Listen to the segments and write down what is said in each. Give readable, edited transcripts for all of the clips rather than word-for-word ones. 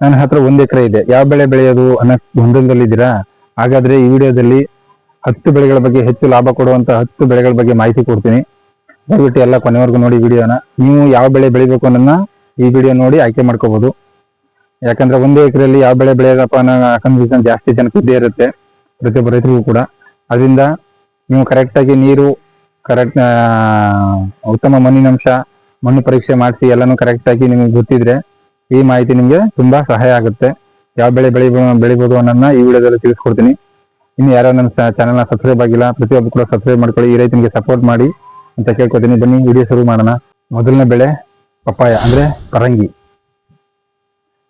ನನ್ನ ಹತ್ರ 1 ಎಕರೆ ಇದೆ, ಯಾವ ಬೆಳೆ ಬೆಳೆಯೋದು ಅನ್ನೋ ಗೊಂದಲದಲ್ಲಿದ್ದೀರಾ? ಹಾಗಾದ್ರೆ ಈ ವಿಡಿಯೋದಲ್ಲಿ 10 ಬೆಳೆಗಳ ಬಗ್ಗೆ, ಹೆಚ್ಚು ಲಾಭ ಕೊಡುವಂತ 10 ಬೆಳೆಗಳ ಬಗ್ಗೆ ಮಾಹಿತಿ ಕೊಡ್ತೀನಿ. ದಯವಿಟ್ಟು ಎಲ್ಲ ಕೊನೆವರೆಗೂ ನೋಡಿ ವಿಡಿಯೋನ. ನೀವು ಯಾವ ಬೆಳೆ ಬೆಳಿಬೇಕು ಅನ್ನೋದನ್ನ ಈ ವಿಡಿಯೋ ನೋಡಿ ಆಯ್ಕೆ ಮಾಡ್ಕೋಬಹುದು. ಯಾಕಂದ್ರೆ 1 ಎಕರೆಯಲ್ಲಿ ಯಾವ ಬೆಳೆ ಬೆಳೆಯೋದಪ್ಪ ಅನ್ನೋ ಕನ್ಫ್ಯೂಷನ್ ಜಾಸ್ತಿ ಜನಕ್ಕೆ ಇದ್ದೇ ಇರುತ್ತೆ, ಪ್ರತಿಯೊಬ್ಬ ರೈತರಿಗೂ ಕೂಡ. ಅದರಿಂದ ನೀವು ಕರೆಕ್ಟಾಗಿ ನೀರು, ಉತ್ತಮ ಮಣ್ಣಿನಂಶ, ಮಣ್ಣು ಪರೀಕ್ಷೆ ಮಾಡಿಸಿ ಎಲ್ಲನೂ ಕರೆಕ್ಟಾಗಿ ನಿಮಗೆ ಗೊತ್ತಿದ್ರೆ ಈ ಮಾಹಿತಿ ನಿಮಗೆ ತುಂಬಾ ಸಹಾಯ ಆಗುತ್ತೆ. ಯಾವ ಬೆಳೆ ಬೆಳಿಬೋದು ಅನ್ನೋದನ್ನ ಈ ವಿಡಿಯೋದಲ್ಲಿ ತಿಳಿಸ್ಕೊಡ್ತೀನಿ. ಇನ್ನು ಯಾರು ನನ್ನ ಚಾನಲ್ನ ಸಬ್ಸ್ಕ್ರೈಬ್ ಆಗಿಲ್ಲ, ಪ್ರತಿಯೊಬ್ಬರು ಕೂಡ ಸಬ್ಸ್ಕ್ರೈಬ್ ಮಾಡ್ಕೊಳ್ಳಿ. ಈ ರೈತನಿಗೆ ಸಪೋರ್ಟ್ ಮಾಡಿ ಅಂತ ಕೇಳ್ಕೊತೀನಿ. ಬನ್ನಿ ವಿಡಿಯೋ ಶುರು ಮಾಡೋಣ. ಮೊದಲನೇ ಬೆಳೆ ಪಪ್ಪಾಯ ಅಂದ್ರೆ ಪರಂಗಿ.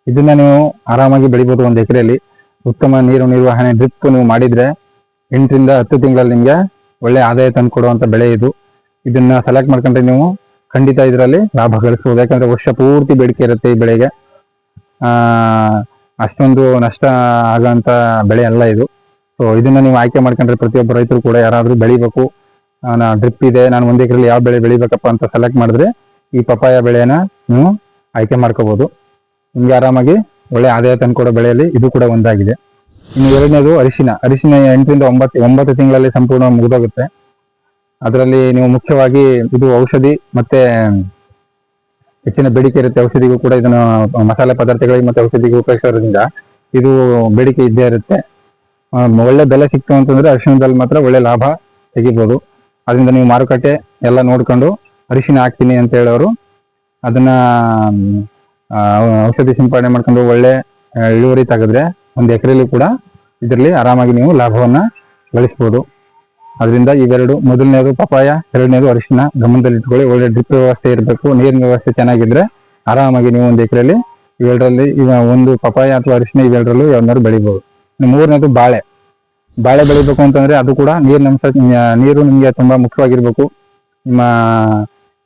ಇದನ್ನ ನೀವು ಆರಾಮಾಗಿ ಬೆಳಿಬೋದು 1 ಎಕರೆಯಲ್ಲಿ. ಉತ್ತಮ ನೀರು ನಿರ್ವಹಣೆ, ಡ್ರಿಪ್ ನೀವು ಮಾಡಿದ್ರೆ 8 ರಿಂದ 10 ತಿಂಗಳಲ್ಲಿ ನಿಮ್ಗೆ ಒಳ್ಳೆ ಆದಾಯ ತಂದು ಕೊಡುವಂತ ಬೆಳೆ ಇದು. ಇದನ್ನ ಸೆಲೆಕ್ಟ್ ಮಾಡ್ಕೊಂಡ್ರೆ ನೀವು ಖಂಡಿತ ಇದರಲ್ಲಿ ಲಾಭ ಗಳಿಸಬಹುದು. ಯಾಕಂದ್ರೆ ವರ್ಷ ಪೂರ್ತಿ ಬೇಡಿಕೆ ಇರುತ್ತೆ ಈ ಬೆಳೆಗೆ. ಅಷ್ಟೊಂದು ನಷ್ಟ ಆಗೋಂತ ಬೆಳೆ ಅಲ್ಲ ಇದು. ಸೊ ಇದನ್ನ ನೀವು ಆಯ್ಕೆ ಮಾಡ್ಕೊಂಡ್ರೆ ಪ್ರತಿಯೊಬ್ಬ ರೈತರು ಕೂಡ ಯಾರಾದ್ರೂ ಬೆಳಿಬೇಕು, ಡ್ರಿಪ್ ಇದೆ, ನಾನು 1 ಎಕರೆಯಲ್ಲಿ ಯಾವ ಬೆಳೆ ಬೆಳಿಬೇಕಪ್ಪ ಅಂತ ಸೆಲೆಕ್ಟ್ ಮಾಡಿದ್ರೆ ಈ ಪಪ್ಪಾಯ ಬೆಳೆನ ನೀವು ಆಯ್ಕೆ ಮಾಡ್ಕೋಬಹುದು. ನಿಮ್ಗೆ ಆರಾಮಾಗಿ ಒಳ್ಳೆ ಆದಾಯ ತಂದ್ಕೊಡೋ ಬೆಳೆಯಲ್ಲಿ ಇದು ಕೂಡ ಒಂದಾಗಿದೆ. ಇನ್ನು ಎರಡನೇದು ಅರಿಶಿನ. 8 ರಿಂದ 9 ತಿಂಗಳಲ್ಲಿ ಸಂಪೂರ್ಣ ಮುಗಿದೋಗುತ್ತೆ. ಅದರಲ್ಲಿ ನೀವು ಮುಖ್ಯವಾಗಿ ಇದು ಔಷಧಿ ಮತ್ತೆ ಹೆಚ್ಚಿನ ಬೇಡಿಕೆ ಇರುತ್ತೆ. ಔಷಧಿಗೂ ಕೂಡ ಇದನ್ನು ಮಸಾಲೆ ಪದಾರ್ಥಗಳಿಗೆ ಮತ್ತೆ ಔಷಧಿಗೆ ಉಪಯೋಗಿಸೋದ್ರಿಂದ ಇದು ಬೇಡಿಕೆ ಇದ್ದೇ ಇರುತ್ತೆ. ಒಳ್ಳೆ ಬೆಲೆ ಸಿಕ್ತು ಅಂತಂದ್ರೆ ಅರಿಶಿಣದಲ್ಲಿ ಮಾತ್ರ ಒಳ್ಳೆ ಲಾಭ ತೆಗಿಬೋದು. ಅದರಿಂದ ನೀವು ಮಾರುಕಟ್ಟೆ ಎಲ್ಲ ನೋಡ್ಕೊಂಡು ಅರಿಶಿನ ಹಾಕ್ತೀನಿ ಅಂತ ಹೇಳೋರು ಅದನ್ನ ಔಷಧಿ ಸಿಂಪಡಣೆ ಮಾಡ್ಕೊಂಡು ಒಳ್ಳೆ ಇಳುವರಿ ತೆಗೆದ್ರೆ 1 ಎಕರೆಯಲ್ಲಿ ಕೂಡ ಇದರಲ್ಲಿ ಆರಾಮಾಗಿ ನೀವು ಲಾಭವನ್ನ ಗಳಿಸ್ಬೋದು. ಅದರಿಂದ ಇವೆರಡು, ಮೊದಲನೇದು ಪಪಾಯ, ಎರಡನೇದು ಅರಿಶಿನ ಗಮನದಲ್ಲಿ ಇಟ್ಕೊಳ್ಳಿ. ಒಳ್ಳೆ ಡ್ರಿಪ್ ವ್ಯವಸ್ಥೆ ಇರಬೇಕು, ನೀರಿನ ವ್ಯವಸ್ಥೆ ಚೆನ್ನಾಗಿದ್ರೆ ಆರಾಮಾಗಿ ನೀವು 1 ಎಕರೆಯಲ್ಲಿ ಇವೆರಡರಲ್ಲಿ ಒಂದು ಪಪಾಯ ಅಥವಾ ಅರಿಶಿನ ಇವೆರಡರಲ್ಲೂ ಯಾವ್ದಾದ್ರು ಬೆಳಿಬಹುದು. ಮೂರನೇದು ಬಾಳೆ. ಬಾಳೆ ಬೆಳಿಬೇಕು ಅಂತಂದ್ರೆ ಅದು ಕೂಡ ನೀರು ನಿಮ್ಗೆ ತುಂಬಾ ಮುಖ್ಯವಾಗಿರ್ಬೇಕು.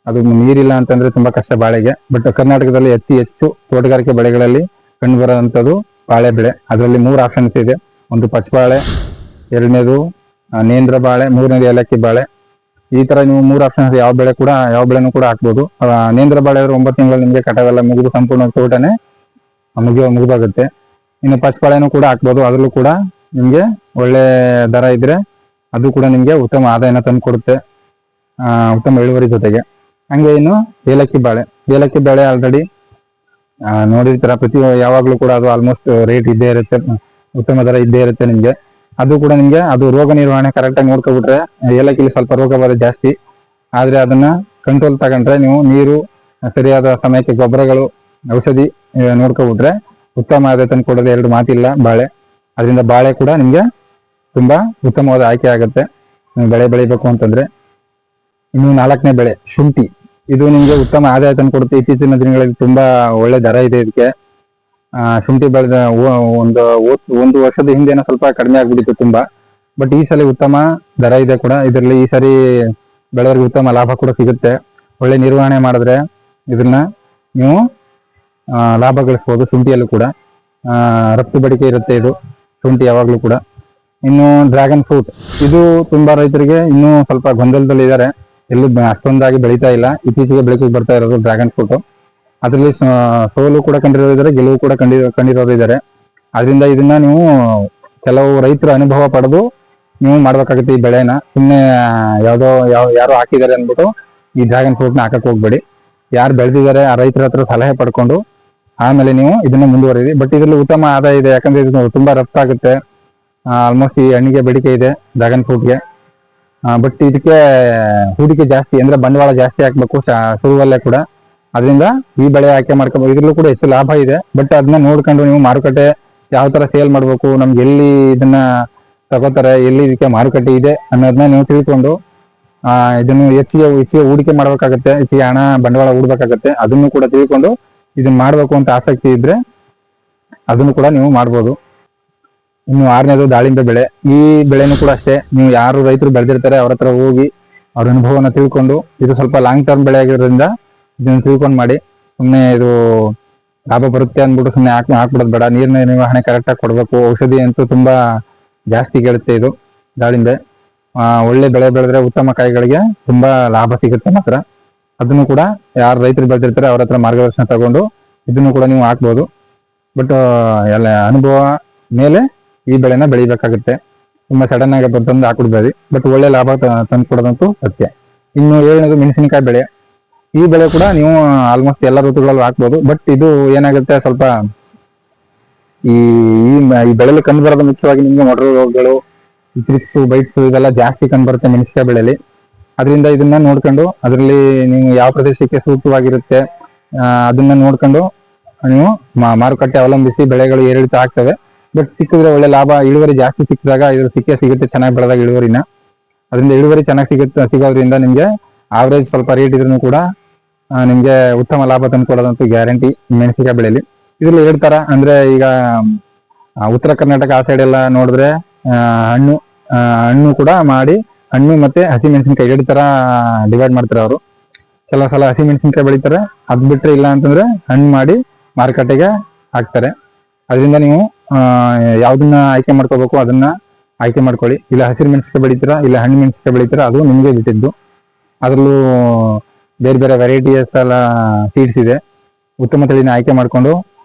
ಅದು ನೀರಿಲ್ಲ ಅಂತಂದ್ರೆ ತುಂಬಾ ಕಷ್ಟ ಬಾಳೆಗೆ. ಬಟ್ ಕರ್ನಾಟಕದಲ್ಲಿ ಅತಿ ಹೆಚ್ಚು ತೋಟಗಾರಿಕೆ ಬೆಳೆಗಳಲ್ಲಿ ಕಂಡು ಬರುವಂತದ್ದು ಬಾಳೆ ಬೆಳೆ. ಅದರಲ್ಲಿ 3 ಆಪ್ಷನ್ಸ್ ಇದೆ. ಒಂದು ಪಚ್ಚಬಾಳೆ, ಎರಡನೇದು ನೇಂದ್ರ ಬಾಳೆ, ಮೂರನೇದು ಏಲಕ್ಕಿ ಬಾಳೆ. ಈ ತರ ನೀವು 3 ಆಪ್ಷನ್ಸ್ ಯಾವ ಬೆಳೆನೂ ಕೂಡ ಹಾಕ್ಬೋದು. ನೇಂದ್ರ ಬಾಳೆ 9 ತಿಂಗಳಲ್ಲಿ ನಿಮಗೆ ಕಟಾವೆಲ್ಲ ಮುಗಿದು ಸಂಪೂರ್ಣ ತೋಟನೇ ಮುಗಿದೋಗುತ್ತೆ. ಇನ್ನು ಪಚ್ಚಬಾಳೆನೂ ಕೂಡ ಹಾಕ್ಬೋದು. ಅದರಲ್ಲೂ ಕೂಡ ನಿಮ್ಗೆ ಒಳ್ಳೆ ದರ ಇದ್ರೆ ಅದು ಕೂಡ ನಿಮ್ಗೆ ಉತ್ತಮ ಆದಾಯನ ತಂದು ಕೊಡುತ್ತೆ, ಉತ್ತಮ ಇಳುವರಿ ಜೊತೆಗೆ. ಹಂಗೆ ಇನ್ನು ಏಲಕ್ಕಿ ಬಾಳೆ ಆಲ್ರೆಡಿ ನೋಡಿರ್ತೀರ, ಯಾವಾಗ್ಲೂ ಕೂಡ ಅದು ಆಲ್ಮೋಸ್ಟ್ ರೇಟ್ ಇದ್ದೇ ಇರುತ್ತೆ, ಉತ್ತಮ ದರ ಇದ್ದೇ ಇರುತ್ತೆ ನಿಮ್ಗೆ. ಅದು ಕೂಡ ನಿಮ್ಗೆ ಅದು ರೋಗ ನಿರ್ವಹಣೆ ಕರೆಕ್ಟಾಗಿ ನೋಡ್ಕೊಬಿಟ್ರೆ, ಏಲಕ್ಕಿಲಿ ಸ್ವಲ್ಪ ರೋಗ ಬರೋದು ಜಾಸ್ತಿ, ಆದ್ರೆ ಅದನ್ನ ಕಂಟ್ರೋಲ್ ತಗೊಂಡ್ರೆ ನೀವು ನೀರು, ಸರಿಯಾದ ಸಮಯಕ್ಕೆ ಗೊಬ್ಬರಗಳು, ಔಷಧಿ ನೋಡ್ಕೊಬಿಟ್ರೆ ಉತ್ತಮ ಆದಾಯ ತಂದು ಕೊಡೋದು ಎರಡು ಮಾತಿಲ್ಲ ಬಾಳೆ. ಅದರಿಂದ ಬಾಳೆ ಕೂಡ ನಿಮ್ಗೆ ತುಂಬಾ ಉತ್ತಮವಾದ ಆಯ್ಕೆ ಆಗುತ್ತೆ ನೀವು ಬೆಳೆ ಬೆಳಿಬೇಕು ಅಂತಂದ್ರೆ. ಇನ್ನು 4ನೇ ಬೆಳೆ ಶುಂಠಿ. ಇದು ನಿಮ್ಗೆ ಉತ್ತಮ ಆದಾಯ ತಂದು ಕೊಡುತ್ತೆ. ಇತ್ತೀಚಿನ ದಿನಗಳಲ್ಲಿ ತುಂಬಾ ಒಳ್ಳೆ ದರ ಇದೆ ಇದಕ್ಕೆ. ಶುಂಠಿ ಬೆಳೆದ ಒಂದು ವರ್ಷದ ಹಿಂದೆನೋ ಸ್ವಲ್ಪ ಕಡಿಮೆ ಆಗ್ಬಿಟ್ಟಿತ್ತು ತುಂಬಾ, ಬಟ್ ಈ ಸಲ ಉತ್ತಮ ದರ ಇದೆ ಕೂಡ ಇದರಲ್ಲಿ. ಈ ಸರಿ ಬೆಳೆವರಿಗೆ ಉತ್ತಮ ಲಾಭ ಕೂಡ ಸಿಗುತ್ತೆ. ಒಳ್ಳೆ ನಿರ್ವಹಣೆ ಮಾಡಿದ್ರೆ ಇದನ್ನ ನೀವು ಲಾಭ ಗಳಿಸ್ಬೋದು. ಶುಂಠಿಯಲ್ಲೂ ಕೂಡ ರಫ್ತು ಬೇಡಿಕೆ ಇರುತ್ತೆ ಇದು ಶುಂಠಿ ಯಾವಾಗ್ಲೂ ಕೂಡ. ಇನ್ನು ಡ್ರ್ಯಾಗನ್ ಫ್ರೂಟ್. ಇದು ತುಂಬಾ ರೈತರಿಗೆ ಇನ್ನೂ ಸ್ವಲ್ಪ ಗೊಂದಲದಲ್ಲಿ ಇದ್ದಾರೆ, ಎಲ್ಲೂ ಅಷ್ಟೊಂದಾಗಿ ಬೆಳೀತಾ ಇಲ್ಲ. ಇತ್ತೀಚೆಗೆ ಬೆಳಕಿಗೆ ಬರ್ತಾ ಇರೋದು ಡ್ರ್ಯಾಗನ್ ಫ್ರೂಟ್. ಅದರಲ್ಲಿ ಸೋಲು ಕೂಡ ಕಂಡಿರೋರಿದ್ದಾರೆ, ಗೆಲುವು ಕೂಡ ಕಂಡಿರೋರು ಇದ್ದಾರೆ. ಅದರಿಂದ ಇದನ್ನ ನೀವು ಕೆಲವು ರೈತರ ಅನುಭವ ಪಡೆದು ನೀವು ಮಾಡ್ಬೇಕಾಗುತ್ತೆ ಈ ಬೆಳೆನ. ಸುಮ್ಮನೆ ಯಾರೋ ಹಾಕಿದ್ದಾರೆ ಅಂದ್ಬಿಟ್ಟು ಈ ಡ್ರ್ಯಾಗನ್ ಫ್ರೂಟ್ನ ಹಾಕಕ್ ಹೋಗ್ಬೇಡಿ. ಯಾರು ಬೆಳೆದಿದ್ದಾರೆ ಆ ರೈತರ ಹತ್ರ ಸಲಹೆ ಪಡ್ಕೊಂಡು ಆಮೇಲೆ ನೀವು ಇದನ್ನ ಮುಂದುವರಿರಿ. ಬಟ್ ಇದರಲ್ಲಿ ಉತ್ತಮ ಆದಾಯ ಇದೆ, ಯಾಕಂದ್ರೆ ಇದು ತುಂಬಾ ರಫ್ತಾಗುತ್ತೆ. ಆಲ್ಮೋಸ್ಟ್ ಈ ಹಣ್ಣಿಗೆ ಬೇಡಿಕೆ ಇದೆ ಡ್ರ್ಯಾಗನ್ ಫ್ರೂಟ್ಗೆ. ಬಟ್ ಇದಕ್ಕೆ ಹೂಡಿಕೆ ಜಾಸ್ತಿ, ಅಂದ್ರೆ ಬಂಡವಾಳ ಜಾಸ್ತಿ ಹಾಕ್ಬೇಕು ಶುರುವಲ್ಲೇ ಕೂಡ. ಅದರಿಂದ ಈ ಬೆಳೆ ಆಯ್ಕೆ ಮಾಡ್ಕೋಬಹುದು. ಇದ್ರಲ್ಲೂ ಕೂಡ ಹೆಚ್ಚು ಲಾಭ ಇದೆ. ಬಟ್ ಅದನ್ನ ನೋಡ್ಕೊಂಡು ನೀವು ಮಾರುಕಟ್ಟೆ ಯಾವ ತರ ಸೇಲ್ ಮಾಡ್ಬೇಕು, ನಮ್ಗೆ ಎಲ್ಲಿ ಇದನ್ನ ತಗೋತಾರೆ, ಎಲ್ಲಿ ಇದಕ್ಕೆ ಮಾರುಕಟ್ಟೆ ಇದೆ ಅನ್ನೋದನ್ನ ನೀವು ತಿಳ್ಕೊಂಡು ಇದನ್ನು ಹೆಚ್ಚಿಗೆ ಹೂಡಿಕೆ ಮಾಡ್ಬೇಕಾಗತ್ತೆ, ಹೆಚ್ಚಿಗೆ ಹಣ ಬಂಡವಾಳ ಹೂಡ್ಬೇಕಾಗತ್ತೆ. ಅದನ್ನು ಕೂಡ ತಿಳ್ಕೊಂಡು ಇದನ್ನ ಮಾಡ್ಬೇಕು ಅಂತ ಆಸಕ್ತಿ ಇದ್ರೆ ಅದನ್ನು ಕೂಡ ನೀವು ಮಾಡ್ಬೋದು. ಇನ್ನು 6ನೇದು ದಾಳಿಂಬೆ ಬೆಳೆ. ಈ ಬೆಳೆನೂ ಕೂಡ ಅಷ್ಟೇ, ನೀವು ಯಾರು ರೈತರು ಬೆಳೆದಿರ್ತಾರೆ ಅವ್ರ ಹತ್ರ ಹೋಗಿ ಅವ್ರ ಅನುಭವನ ತಿಳ್ಕೊಂಡು, ಇದು ಸ್ವಲ್ಪ ಲಾಂಗ್ ಟರ್ಮ್ ಬೆಳೆ ಆಗಿರೋದ್ರಿಂದ ಇದನ್ನ ತಿಳ್ಕೊಂಡು ಮಾಡಿ. ಸುಮ್ಮನೆ ಇದು ಲಾಭ ಬರುತ್ತೆ ಅಂದ್ಬಿಟ್ಟು ಸುಮ್ಮನೆ ಹಾಕ್ಬಿಡೋದು ಬೇಡ. ನೀರಿನ ನಿರ್ವಹಣೆ ಕರೆಕ್ಟಾಗಿ ಕೊಡಬೇಕು. ಔಷಧಿ ಅಂತೂ ತುಂಬಾ ಜಾಸ್ತಿ ಕೇಳುತ್ತೆ ಇದು ದಾಳಿಂಬೆ. ಒಳ್ಳೆ ಬೆಳೆ ಬೆಳೆದ್ರೆ ಉತ್ತಮ ಕಾಯಿಗಳಿಗೆ ತುಂಬಾ ಲಾಭ ಸಿಗುತ್ತೆ ಮಾತ್ರ. ಅದನ್ನು ಕೂಡ ಯಾರು ರೈತರು ಬೆಳೆದಿರ್ತಾರೆ ಅವ್ರ ಹತ್ರ ಮಾರ್ಗದರ್ಶನ ತಗೊಂಡು ಇದನ್ನು ಕೂಡ ನೀವು ಹಾಕ್ಬೋದು. ಬಟ್ ಎಲ್ಲ ಅನುಭವ ಮೇಲೆ ಈ ಬೆಳೆನ ಬೆಳಿಬೇಕಾಗುತ್ತೆ. ತುಂಬಾ ಸಡನ್ ಆಗಿ ತಂದು ಹಾಕ್ಬಿಡ್ಬೇಡಿ, ಬಟ್ ಒಳ್ಳೆ ಲಾಭ ತಂದು ಕೊಡೋದಂತೂ ಸತ್ಯ. ಇನ್ನು 7ನೇದು ಮೆಣಸಿನಕಾಯಿ ಬೆಳೆ. ಈ ಬೆಳೆ ಕೂಡ ನೀವು ಆಲ್ಮೋಸ್ಟ್ ಎಲ್ಲ ಋತುಗಳಲ್ಲೂ ಹಾಕ್ಬೋದು. ಬಟ್ ಇದು ಏನಾಗುತ್ತೆ, ಸ್ವಲ್ಪ ಈ ಈ ಬೆಳೆಯಲ್ಲಿ ಕಂಡು ಬರೋದು ಮುಖ್ಯವಾಗಿ ನಿಮ್ಗೆ ಮೊಡರು ರೋಗಗಳು, ಟ್ರಿಪ್ಸು ಬೈಟ್ಸು ಇವೆಲ್ಲ ಜಾಸ್ತಿ ಕಂಡು ಬರುತ್ತೆ ಮೆಣಸಿನಕಾಯಿ ಬೆಳೆಯಲ್ಲಿ. ಅದರಿಂದ ಇದನ್ನ ನೋಡ್ಕೊಂಡು ಅದರಲ್ಲಿ ನೀವು ಯಾವ ಪ್ರದೇಶಕ್ಕೆ ಸೂಕ್ತವಾಗಿರುತ್ತೆ ಅದನ್ನ ನೋಡ್ಕೊಂಡು ನೀವು ಮಾರುಕಟ್ಟೆ ಅವಲಂಬಿಸಿ ಬೆಳೆಗಳು ಏರಿಳಿತ ಆಗ್ತವೆ. ಬಟ್ ಸಿಕ್ಕಿದ್ರೆ ಒಳ್ಳೆ ಲಾಭ, ಇಳುವರಿ ಜಾಸ್ತಿ ಸಿಕ್ಕಿದಾಗ ಇದು ಸಿಗುತ್ತೆ ಚೆನ್ನಾಗಿ ಬೆಳೆದಾಗ ಇಳುವರಿನ. ಅದರಿಂದ ಇಳುವರಿ ಚೆನ್ನಾಗಿ ಸಿಗೋದ್ರಿಂದ ನಿಮ್ಗೆ ಆವರೇಜ್ ಸ್ವಲ್ಪ ರೇಟ್ ಇದ್ರೂ ಕೂಡ ನಿಮ್ಗೆ ಉತ್ತಮ ಲಾಭ ತಂದು ಕೊಡೋದಂತೂ ಗ್ಯಾರಂಟಿ ಮೆಣಸಿನಕಾಯಿ ಬೆಳೆಯಲ್ಲಿ. ಇದ್ರಲ್ಲಿ ಹೇಳ್ತಾರ ಅಂದ್ರೆ ಈಗ ಉತ್ತರ ಕರ್ನಾಟಕ ಆ ಸೈಡ್ ಎಲ್ಲ ನೋಡಿದ್ರೆ ಹಣ್ಣು ಕೂಡ ಮಾಡಿ, ಹಣ್ಣು ಮತ್ತೆ ಹಸಿ ಮೆಣಸಿನಕಾಯಿ 2 ತರ ಡಿವೈಡ್ ಮಾಡ್ತಾರೆ ಅವರು. ಕೆಲವು ಸಲ ಹಸಿ ಮೆಣಸಿನಕಾಯಿ ಬೆಳಿತಾರೆ, ಅದ್ ಬಿಟ್ರೆ ಇಲ್ಲ ಅಂತಂದ್ರೆ ಹಣ್ಣು ಮಾಡಿ ಮಾರುಕಟ್ಟೆಗೆ ಹಾಕ್ತಾರೆ. ಅದರಿಂದ ನೀವು ಯಾವ್ದನ್ನ ಆಯ್ಕೆ ಮಾಡ್ಕೋಬೇಕು ಅದನ್ನ ಆಯ್ಕೆ ಮಾಡ್ಕೊಳ್ಳಿ. ಇಲ್ಲ ಹಸಿರು ಮೆಣಸಿನಕಾಯಿ ಬೆಳಿತೀರಾ, ಇಲ್ಲ ಹಣ್ಣು ಮೆಣಸಿನಕಾಯಿ ಬೆಳಿತೀರಾ, ಅದು ನಿಮ್ಗೆ ಬಿಟ್ಟಿದ್ದು. ಅದ್ರಲ್ಲೂ ಬೇರೆ ಬೇರೆ ವೆರೈಟೀಸ್ ಎಲ್ಲ ಸೀಡ್ಸ್ ಇದೆ. ಉತ್ತಮ ತಳಿನ ಆಯ್ಕೆ ಮಾಡ್ಕೊಂಡು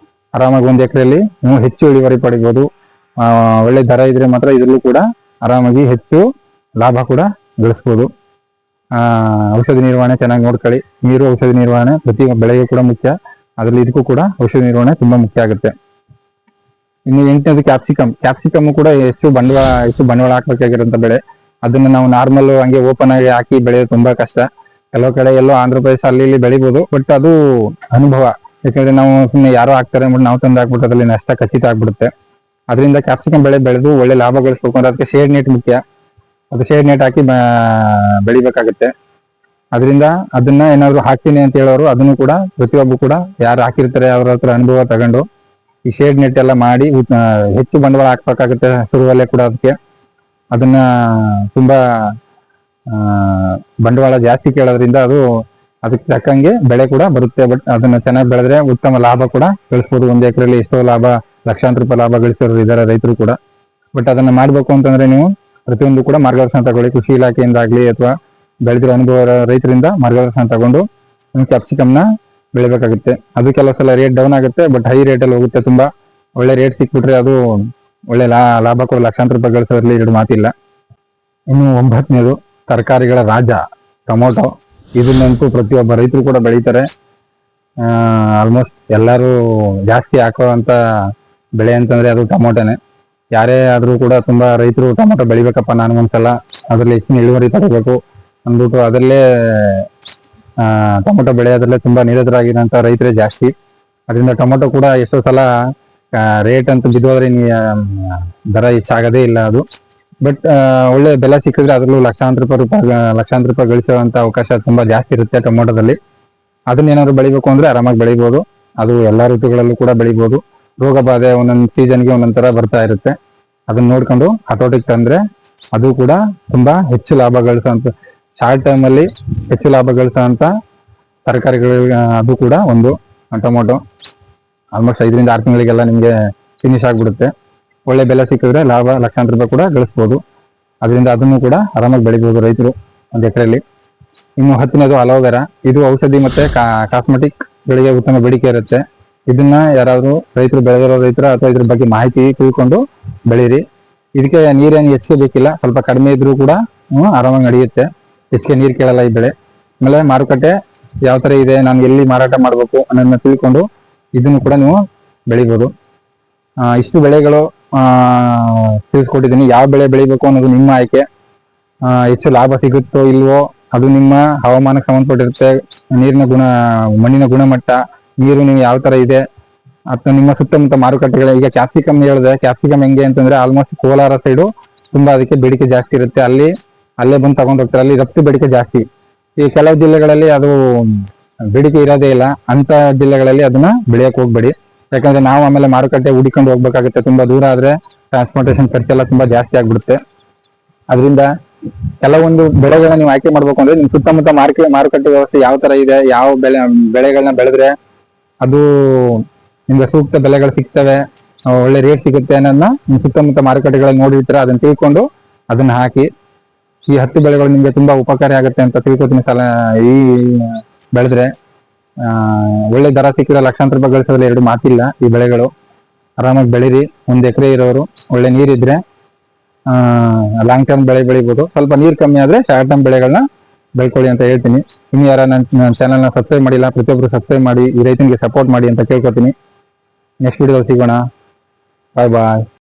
ಆರಾಮಾಗಿ 1 ಎಕರೆಯಲ್ಲಿ ನೀವು ಹೆಚ್ಚು ಇಳುವರಿ ಪಡಿಬೋದು. ಒಳ್ಳೆ ದರ ಇದ್ರೆ ಮಾತ್ರ ಇದರಲ್ಲೂ ಕೂಡ ಆರಾಮಾಗಿ ಹೆಚ್ಚು ಲಾಭ ಕೂಡ ಗಳಿಸ್ಬೋದು. ಔಷಧಿ ನಿರ್ವಹಣೆ ಚೆನ್ನಾಗಿ ನೋಡ್ಕೊಳ್ಳಿ. ನೀರು, ಔಷಧಿ ನಿರ್ವಹಣೆ ಪ್ರತಿ ಬೆಳೆಗೂ ಕೂಡ ಮುಖ್ಯ. ಅದರಲ್ಲಿ ಇದಕ್ಕೂ ಕೂಡ ಔಷಧಿ ನಿರ್ವಹಣೆ ತುಂಬಾ ಮುಖ್ಯ ಆಗುತ್ತೆ. ಇನ್ನು 8ನೇದು ಕ್ಯಾಪ್ಸಿಕಮ್ ಕೂಡ ಹೆಚ್ಚು ಬಂಡವಾಳ ಹಾಕ್ಬೇಕಾಗಿರೋಂಥ ಬೆಳೆ. ಅದನ್ನ ನಾವು ನಾರ್ಮಲ್ ಹಂಗೆ ಓಪನ್ ಆಗಿ ಹಾಕಿ ಬೆಳೆಯೋದು ತುಂಬಾ ಕಷ್ಟ. ಕೆಲವು ಕಡೆ ಎಲ್ಲೋ ಆಂಧ್ರ ಪ್ರದೇಶ ಅಲ್ಲಿ ಇಲ್ಲಿ ಬೆಳಿಬೋದು, ಬಟ್ ಅದು ಅನುಭವ. ಯಾಕಂದ್ರೆ ನಾವು ಸುಮ್ಮನೆ ಯಾರೋ ಹಾಕ್ತಾರೆ ಅಂದ್ಬಿಟ್ಟು ನಾವು ತಂದು ಹಾಕ್ಬಿಟ್ಟು ಅದ್ರಲ್ಲಿ ನಷ್ಟ ಖಚಿತ ಆಗ್ಬಿಡುತ್ತೆ. ಅದರಿಂದ ಕ್ಯಾಪ್ಸಿಕಮ್ ಬೆಳೆ ಬೆಳೆದು ಒಳ್ಳೆ ಲಾಭ ಗಳಿಸ್ಬೇಕು ಅಂದ್ರೆ ಅದಕ್ಕೆ ಶೇಡ್ ನೆಟ್ ಮುಖ್ಯ. ಅದು ಶೇಡ್ ನೆಟ್ ಹಾಕಿ ಬೆಳಿಬೇಕಾಗುತ್ತೆ. ಅದರಿಂದ ಅದನ್ನ ಏನಾದ್ರು ಹಾಕ್ತೀನಿ ಅಂತ ಹೇಳೋರು ಅದನ್ನು ಕೂಡ ಪ್ರತಿಯೊಬ್ಬರು ಕೂಡ ಯಾರು ಹಾಕಿರ್ತಾರೆ ಅವ್ರ ಹತ್ರ ಅನುಭವ ತಗೊಂಡು ಈ ಶೇಡ್ ನೆಟ್ ಎಲ್ಲ ಮಾಡಿ ಹೆಚ್ಚು ಬಂಡವಾಳ ಹಾಕ್ಬೇಕಾಗುತ್ತೆ ಶುರುವಲ್ಲೇ ಕೂಡ. ಅದನ್ನ ತುಂಬಾ ಬಂಡವಾಳ ಜಾಸ್ತಿ ಕೇಳೋದ್ರಿಂದ ಅದಕ್ಕೆ ತಕ್ಕಂಗೆ ಬೆಳೆ ಕೂಡ ಬರುತ್ತೆ. ಬಟ್ ಅದನ್ನ ಚೆನ್ನಾಗಿ ಬೆಳೆದ್ರೆ ಉತ್ತಮ ಲಾಭ ಕೂಡ ಗಳಿಸ್ಬೋದು. 1 ಎಕರೆಯಲ್ಲಿ ಎಷ್ಟೋ ಲಾಭ, ಲಕ್ಷಾಂತರ ರೂಪಾಯಿ ಲಾಭ ಗಳಿಸೋರು ಇದ್ದಾರೆ ರೈತರು ಕೂಡ. ಬಟ್ ಅದನ್ನ ಮಾಡ್ಬೇಕು ಅಂತಂದ್ರೆ ನೀವು ಪ್ರತಿಯೊಂದು ಕೂಡ ಮಾರ್ಗದರ್ಶನ ತಗೊಳ್ಳಿ. ಕೃಷಿ ಇಲಾಖೆಯಿಂದ ಆಗ್ಲಿ ಅಥವಾ ಬೆಳೆದಿರೋ ಅನುಭವ ರೈತರಿಂದ ಮಾರ್ಗದರ್ಶನ ತಗೊಂಡು ನೀವು ಕ್ಯಾಪ್ಸಿಕಮ್ನ ಬೆಳಿಬೇಕಾಗುತ್ತೆ. ಅದು ಕೆಲವು ಸಲ ರೇಟ್ ಡೌನ್ ಆಗುತ್ತೆ, ಬಟ್ ಹೈ ರೇಟಲ್ಲಿ ಹೋಗುತ್ತೆ. ತುಂಬಾ ಒಳ್ಳೆ ರೇಟ್ ಸಿಕ್ಬಿಟ್ರೆ ಅದು ಒಳ್ಳೆ ಲಾಭ ಕೂಡ ಲಕ್ಷಾಂತರ ರೂಪಾಯಿ ಗಳಿಸೋದ್ರಲ್ಲಿ 2 ಮಾತಿಲ್ಲ. ಇನ್ನು 9ನೇದು ತರಕಾರಿಗಳ ರಾಜ ಟೊಮೊಟೊ. ಇದನ್ನಂತೂ ಪ್ರತಿಯೊಬ್ಬ ರೈತರು ಕೂಡ ಬೆಳೀತಾರೆ. ಆಲ್ಮೋಸ್ಟ್ ಎಲ್ಲರೂ ಜಾಸ್ತಿ ಹಾಕುವಂತ ಬೆಳೆ ಅಂತಂದ್ರೆ ಅದು ಟೊಮೊಟೊನೆ. ಯಾರೇ ಆದ್ರೂ ಕೂಡ ತುಂಬಾ ರೈತರು ಟೊಮೊಟೊ ಬೆಳಿಬೇಕಪ್ಪ ನಾನು ಒಂದ್ಸಲ ಅದ್ರಲ್ಲಿ ಹೆಚ್ಚಿನ ಇಳುವರಿ ತಗೋಬೇಕು ಅಂದ್ಬಿಟ್ಟು ಅದರಲ್ಲೇ ಟೊಮೊಟೊ ಬೆಳೆಯೋದ್ರಲ್ಲೇ ತುಂಬಾ ನಿರತರಾಗಿರೋಂಥ ರೈತರೇ ಜಾಸ್ತಿ. ಅದರಿಂದ ಟೊಮೊಟೊ ಕೂಡ ಎಷ್ಟೋ ಸಲ ರೇಟ್ ಅಂತ ಬಿದ್ದೋದ್ರೆ ದರ ಹೆಚ್ಚಾಗದೇ ಇಲ್ಲ ಅದು. ಬಟ್ ಒಳ್ಳೆ ಬೆಲೆ ಸಿಕ್ಕಿದ್ರೆ ಅದರಲ್ಲೂ ಲಕ್ಷಾಂತರ ರೂಪಾಯಿ ಗಳಿಸುವಂತ ಅವಕಾಶ ತುಂಬಾ ಜಾಸ್ತಿ ಇರುತ್ತೆ ಟೊಮೊಟೊದಲ್ಲಿ. ಅದನ್ನ ಏನಾದ್ರು ಬೆಳಿಬೇಕು ಅಂದ್ರೆ ಆರಾಮಾಗಿ ಬೆಳಿಬೋದು. ಅದು ಎಲ್ಲಾ ಋತುಗಳಲ್ಲೂ ಕೂಡ ಬೆಳಿಬೋದು. ರೋಗ ಬಾಧೆ ಒಂದೊಂದು ಸೀಸನ್ಗೆ ಒಂದೊಂದ್ ತರ ಬರ್ತಾ ಇರುತ್ತೆ. ಅದನ್ನ ನೋಡ್ಕೊಂಡು ಹತೋಟಿಗೆ ತಂದ್ರೆ ಅದು ಕೂಡ ತುಂಬಾ ಹೆಚ್ಚು ಲಾಭ ಗಳಿಸುವಂತ, ಶಾರ್ಟ್ ಟೈಮ್ ಅಲ್ಲಿ ಹೆಚ್ಚು ಲಾಭ ಗಳಿಸುವಂತ ತರಕಾರಿಗಳು. ಅದು ಕೂಡ ಒಂದು ಟೊಮೊಟೊ ಆಲ್ಮೋಸ್ಟ್ 5ರಿಂದ 6 ತಿಂಗಳಿಗೆಲ್ಲ ನಿಮ್ಗೆ ಫಿನಿಶ್ ಆಗ್ಬಿಡುತ್ತೆ. ಒಳ್ಳೆ ಬೆಲೆ ಸಿಕ್ಕಿದ್ರೆ ಲಾಭ ಲಕ್ಷಾಂತರ ರೂಪಾಯಿ ಕೂಡ ಗಳಿಸ್ಬೋದು. ಅದರಿಂದ ಅದನ್ನು ಕೂಡ ಆರಾಮಾಗಿ ಬೆಳಿಬೋದು ರೈತರು 1 ಎಕರೆಯಲ್ಲಿ. ಇನ್ನು 10ನೇದು ಅಲೋವೆರಾ. ಇದು ಔಷಧಿ ಮತ್ತೆ ಕಾಸ್ಮೆಟಿಕ್ ಗಳಿಗೆ ಉತ್ತಮ ಬೇಡಿಕೆ ಇರುತ್ತೆ. ಇದನ್ನ ಯಾರಾದ್ರೂ ರೈತರು ಬೆಳೆದಿರೋ ರೈತರು ಅಥವಾ ಇದ್ರ ಬಗ್ಗೆ ಮಾಹಿತಿ ತಿಳ್ಕೊಂಡು ಬೆಳೀರಿ. ಇದಕ್ಕೆ ನೀರೇನು ಹೆಚ್ಚಿಗೆ ಬೇಕಿಲ್ಲ, ಸ್ವಲ್ಪ ಕಡಿಮೆ ಇದ್ರೂ ಕೂಡ ಆರಾಮಾಗಿ ನಡೆಯುತ್ತೆ. ಹೆಚ್ಚಿಗೆ ನೀರು ಕೇಳಲ್ಲ ಈ ಬೆಳೆ. ಆಮೇಲೆ ಮಾರುಕಟ್ಟೆ ಯಾವ ತರ ಇದೆ, ನಾನು ಎಲ್ಲಿ ಮಾರಾಟ ಮಾಡ್ಬೇಕು ಅನ್ನೋದನ್ನ ತಿಳ್ಕೊಂಡು ಇದನ್ನು ಕೂಡ ನೀವು ಬೆಳಿಬೋದು. ಇಷ್ಟು ಬೆಳೆಗಳು ತಿಳಿಸ್ಕೊಟ್ಟಿದ್ದೀನಿ. ಯಾವ ಬೆಳೆ ಬೆಳಿಬೇಕು ಅನ್ನೋದು ನಿಮ್ಮ ಆಯ್ಕೆ. ಹೆಚ್ಚು ಲಾಭ ಸಿಗುತ್ತೋ ಇಲ್ವೋ ಅದು ನಿಮ್ಮ ಹವಾಮಾನಕ್ಕೆ ಸಂಬಂಧಪಟ್ಟಿರುತ್ತೆ. ಮಣ್ಣಿನ ಗುಣಮಟ್ಟ, ನೀರು ನೀವು ಯಾವ ತರ ಇದೆ ಅಥವಾ ನಿಮ್ಮ ಸುತ್ತಮುತ್ತ ಮಾರುಕಟ್ಟೆಗಳ. ಈಗ ಕ್ಯಾಪ್ಸಿಕಮ್ ಹೇಳಿದೆ, ಕ್ಯಾಪ್ಸಿಕಮ್ ಹೆಂಗೆ ಅಂತಂದ್ರೆ ಆಲ್ಮೋಸ್ಟ್ ಕೋಲಾರ ಸೈಡು ತುಂಬಾ ಅದಕ್ಕೆ ಬೇಡಿಕೆ ಜಾಸ್ತಿ ಇರುತ್ತೆ. ಅಲ್ಲೇ ಬಂದು ತಗೊಂಡ್ ಹೋಗ್ತಾರೆ. ಅಲ್ಲಿ ರಫ್ತು ಬೇಡಿಕೆ ಜಾಸ್ತಿ. ಈ ಕೆಲವು ಜಿಲ್ಲೆಗಳಲ್ಲಿ ಅದು ಬೇಡಿಕೆ ಇರೋದೇ ಇಲ್ಲ. ಅಂತ ಜಿಲ್ಲೆಗಳಲ್ಲಿ ಅದನ್ನ ಬೆಳೆಯಕ್ ಹೋಗ್ಬೇಡಿ. ಯಾಕಂದ್ರೆ ನಾವು ಆಮೇಲೆ ಮಾರುಕಟ್ಟೆ ಹುಡಿಕೊಂಡು ಹೋಗ್ಬೇಕಾಗುತ್ತೆ. ತುಂಬಾ ದೂರ ಆದ್ರೆ ಟ್ರಾನ್ಸ್ಪೋರ್ಟೇಷನ್ ಖರ್ಚೆಲ್ಲ ತುಂಬಾ ಜಾಸ್ತಿ ಆಗ್ಬಿಡುತ್ತೆ. ಅದರಿಂದ ಕೆಲವೊಂದು ಬೆಳೆಗಳನ್ನ ನೀವು ಆಯ್ಕೆ ಮಾಡ್ಬೇಕು ಅಂದ್ರೆ ನಿಮ್ ಸುತ್ತಮುತ್ತ ಮಾರುಕಟ್ಟೆ ವ್ಯವಸ್ಥೆ ಯಾವ ತರ ಇದೆ, ಯಾವ ಬೆಳೆಗಳನ್ನ ಬೆಳೆದ್ರೆ ಅದು ನಿಮ್ಗೆ ಸೂಕ್ತ ಬೆಲೆಗಳು ಸಿಗ್ತವೆ, ಒಳ್ಳೆ ರೇಟ್ ಸಿಗುತ್ತೆ ಅನ್ನೋದನ್ನ ನಿಮ್ ಸುತ್ತಮುತ್ತ ಮಾರುಕಟ್ಟೆಗಳಲ್ಲಿ ನೋಡಿರ್ತೀರ. ಅದನ್ನ ತಿಳ್ಕೊಂಡು ಅದನ್ನ ಹಾಕಿ. ಈ 10 ಬೆಳೆಗಳು ನಿಮ್ಗೆ ತುಂಬಾ ಉಪಕಾರಿ ಆಗುತ್ತೆ ಅಂತ ತಿಳ್ಕೊತೀನಿ. ಈ ಬೆಳೆದ್ರೆ ಒಳ್ಳೆ ದರ ಸಿಕ್ಕಿದ್ರೆ ಲಕ್ಷಾಂತರ ರೂಪಾಯಿ ಗಳಿಸೋದ್ರಲ್ಲಿ 2 ಮಾತಿಲ್ಲ ಈ ಬೆಳೆಗಳು. ಆರಾಮಾಗಿ ಬೆಳೀರಿ. 1 ಎಕರೆ ಇರೋರು ಒಳ್ಳೆ ನೀರಿದ್ರೆ ಲಾಂಗ್ ಟರ್ಮ್ ಬೆಳೆ ಬೆಳಿಬೋದು. ಸ್ವಲ್ಪ ನೀರು ಕಮ್ಮಿ ಆದ್ರೆ ಶಾರ್ಟ್ ಟರ್ಮ್ ಬೆಳೆಗಳನ್ನ ಬೆಳ್ಕೊಳ್ಳಿ ಅಂತ ಹೇಳ್ತೀನಿ. ಇನ್ನು ಯಾರ ನನ್ನ ಚಾನಲ್ನ ಸಬ್ಸ್ಕ್ರೈಬ್ ಮಾಡಿಲ್ಲ, ಪ್ರತಿಯೊಬ್ಬರು ಸಬ್ಸ್ಕ್ರೈಬ್ ಮಾಡಿ, ಈ ರೈತನಿಗೆ ಸಪೋರ್ಟ್ ಮಾಡಿ ಅಂತ ಕೇಳ್ಕೊತೀನಿ. ನೆಕ್ಸ್ಟ್ ವಿಡಿಯೋದಲ್ಲಿ ಸಿಗೋಣ. ಬಾಯ್ ಬಾಯ್.